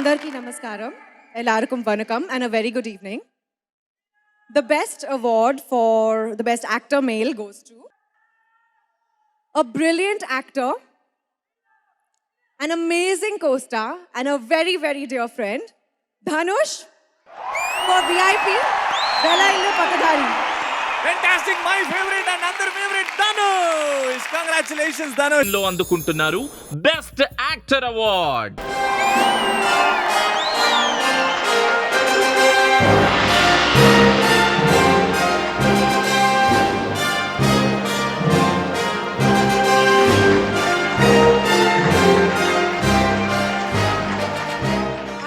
Andarki Namaskaram, Ellarkum Vanakam, and a very good evening. The best award for the best actor male goes to a brilliant actor, an amazing co-star, and a very, very dear friend, Dhanush, for VIP, Velaiilla Pattadhari. Fantastic, my favorite and other favorite, Dhanush. Congratulations, Dhanush. లో అందుకుంటున్నారు best actor award.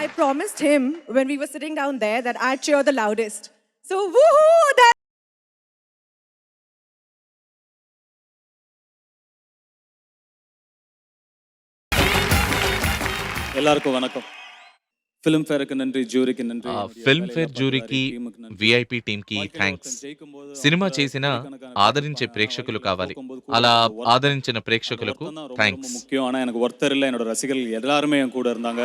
I promised him when we were sitting down there that I'd cheer the loudest. So, woohoo! That எல்லாருக்கும் வணக்கம். ఫిల్మ్ఫేర్కి నండి, జ్యూరీకి నండి. Filmfare జ్యూరీకి, VIP టీమ్కి thanks. Cinema చేసిన ఆదరించే ప్రేక్షకులు కావాలి. అలా ఆదరించిన ప్రేక్షకులకు థ్యాంక్స్. முக்கியம். ஆனால் எனக்கு ஒருத்தர் இல்லை, என்னோட ரசிகர்கள் எல்லாருமே என் கூட இருந்தாங்க.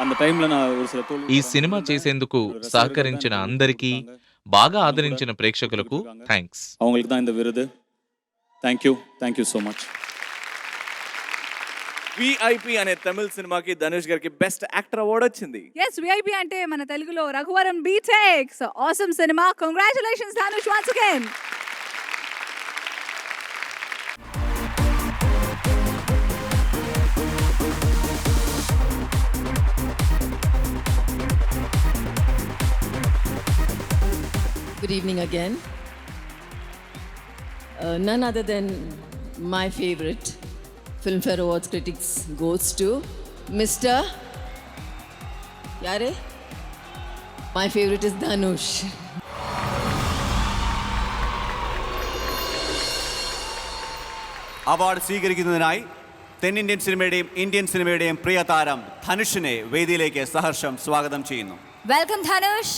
அந்த டைம்ல நான் ஒரு சில ఈ సినిమా చేసేందుకు సహకరించిన అందరికీ, బాగా ఆదరించిన ప్రేక్షకులకు థ్యాంక్స్. அவங்களுக்கு தான் இந்த விருது. Thank you so much. VIP అనే తమిళ సినిమాకి ధనుష్ గారికి బెస్ట్ యాక్టర్ అవార్డ్ వచ్చింది. Yes, VIP అంటే మన తెలుగులో Raghuvaran BTech. So awesome cinema. Congratulations Dhanush once again. Good evening again. None other than my favorite Filmfare Awards critics goes to Mr. Yare? My favorite is Dhanush. Award സ്വീകരിക്കുന്നതിനായി തെന്നിന്ത്യൻ സിനിമയുടെയും Indian സിനിമയുടെയും പ്രിയതാരം ധനുഷിനെ വേദിയിലേക്ക് സഹർഷം സ്വാഗതം ചെയ്യുന്നു. Welcome Dhanush.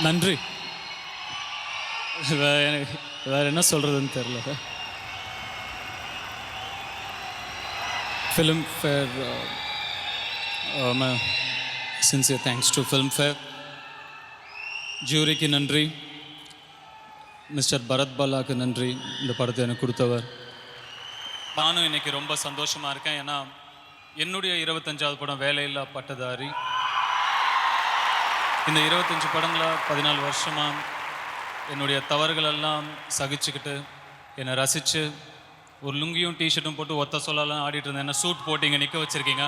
நன்றி. வேற என்ன சொல்றதுன்னு தெரியல. Filmfare, sincere thanks to Filmfare. ஜூரிக்கு நன்றி. மிஸ்டர் பரத் பாலாக்கு நன்றி, இந்த படத்தை எனக்கு கொடுத்தவர். நானும் இன்னைக்கு ரொம்ப சந்தோஷமாக இருக்கேன். ஏன்னா என்னுடைய 25வது படம் வேலையில்லா பட்டதாரி. இந்த 25 படங்களை 14 வருஷமாக என்னுடைய தவறுகளெல்லாம் சகிச்சுக்கிட்டு, என்னை ரசித்து, ஒரு லுங்கியும் டிஷர்ட்டும் போட்டு ஒத்த சொல்லலாம் ஆடிட்டு இருந்தேன். என்ன சூட் போட்டு இங்கே நிற்க வச்சுருக்கீங்க.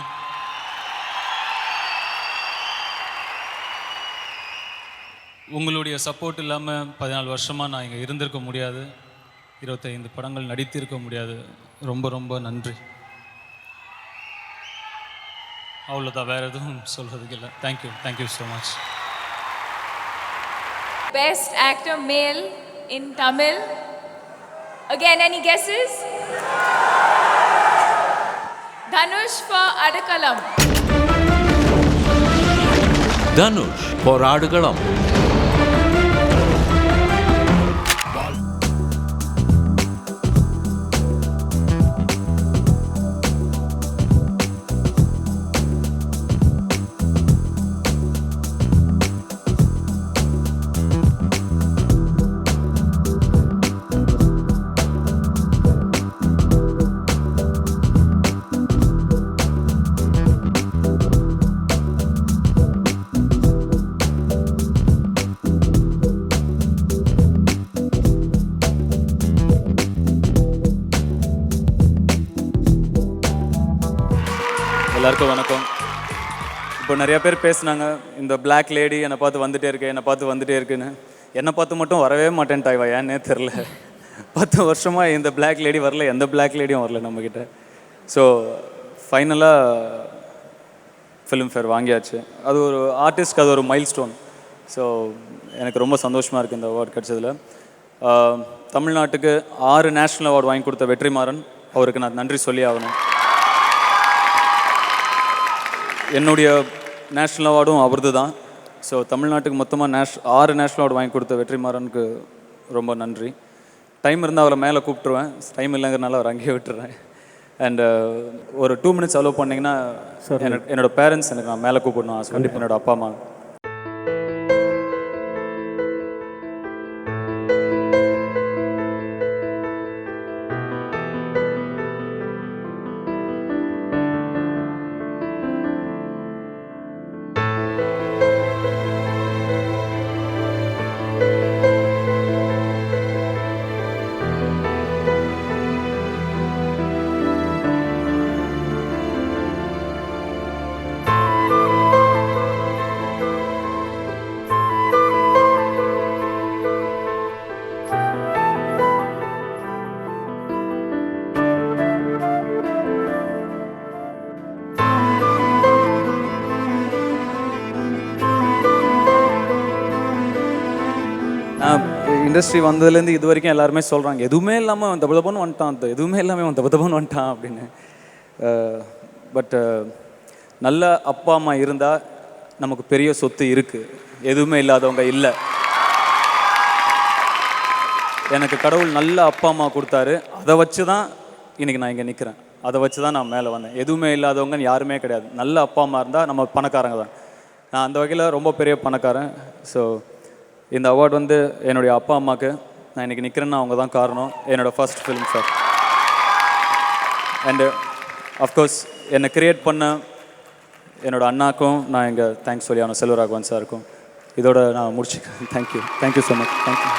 உங்களுடைய சப்போர்ட் இல்லாமல் 14 வருஷமாக நான் இங்கே இருந்திருக்க முடியாது. 25 படங்கள் நடித்திருக்க முடியாது. ரொம்ப ரொம்ப நன்றி. அவ்வளோதான், வேறு எதுவும் சொல்கிறதுக்கு இல்லை. Thank you so much. Best actor male in Tamil. Again, any guesses? Dhanush for Adakalam. Dhanush for Adakalam. எல்லாருக்கும் வணக்கம். இப்போ நிறைய பேர் பேசுனாங்க, இந்த பிளாக் லேடி என்னை பார்த்து வந்துட்டே இருக்குன்னு. என்னை பார்த்து மட்டும் வரவே மாட்டேன்ட்டா இவ, ஏன்னே தெரில. 10 வருஷமாக இந்த பிளாக் லேடி வரல, எந்த பிளாக் லேடியும் வரல நம்மக்கிட்ட. ஸோ ஃபைனலாக ஃபிலிம்ஃபேர் வாங்கியாச்சு. அது ஒரு ஆர்டிஸ்ட்க்கு அது ஒரு மைல் ஸ்டோன். ஸோ எனக்கு ரொம்ப சந்தோஷமாக இருக்குது இந்த அவார்டு கிடச்சதில். தமிழ்நாட்டுக்கு 6 நேஷ்னல் அவார்டு வாங்கி கொடுத்த வெற்றிமாறன், அவருக்கு நான் நன்றி சொல்லி ஆகணும். என்னுடைய நேஷ்னல் அவார்டும் அவரது தான். ஸோ தமிழ்நாட்டுக்கு மொத்தமாக 6 நேஷ்னல் அவார்டு வாங்கி கொடுத்த வெற்றிமாறனுக்கு ரொம்ப நன்றி. டைம் இருந்தால் அவரை மேலே கூப்பிட்ருவேன், டைம் இல்லைங்கிறனால அவர் அங்கேயே விட்டுறேன். அண்ட் ஒரு 2 மினிட்ஸ் அலோவ் பண்ணிங்கன்னா என்னோட பேரண்ட்ஸ் எனக்கு நான் மேலே கூப்பிடணும் ஆசை. என்னோட அப்பா அம்மா. இண்டஸ்ட்ரி வந்ததுலேருந்து இது வரைக்கும் எல்லாருமே சொல்கிறாங்க, எதுவுமே இல்லாமல் அவன் தபுதபன்னு வந்துட்டான், எதுவுமே இல்லாமல் அவன் தபுதபன்னு வந்துட்டான் அப்படின்னு. பட் நல்ல அப்பா அம்மா இருந்தால் நமக்கு பெரிய சொத்து இருக்குது. எதுவுமே இல்லாதவங்க இல்லை. எனக்கு கடவுள் நல்ல அப்பா அம்மா கொடுத்தாரு. அதை வச்சு தான் இன்றைக்கி நான் இங்கே நிற்கிறேன். அதை வச்சு தான் நான் மேலே வந்தேன். எதுவுமே இல்லாதவங்கன்னு யாருமே கிடையாது. நல்ல அப்பா அம்மா இருந்தால் நம்ம பணக்காரங்க தான். நான் அந்த வகையில் ரொம்ப பெரிய பணக்காரன். ஸோ இந்த அவார்டு வந்து என்னுடைய அப்பா அம்மாவுக்கு. நான் இன்றைக்கி நிற்கிறேன்னா அவங்க தான் காரணம். என்னோடய first film sir. And of course என்னை க்ரியேட் பண்ண என்னோடய அண்ணாக்கும் நான் இங்கே தேங்க்ஸ் சொல்லி ஆகணும், செல்வராகவன் சாருக்கும். இதோட நான் முடிச்சுக்கிறேன். Thank you so much. தேங்க்யூ.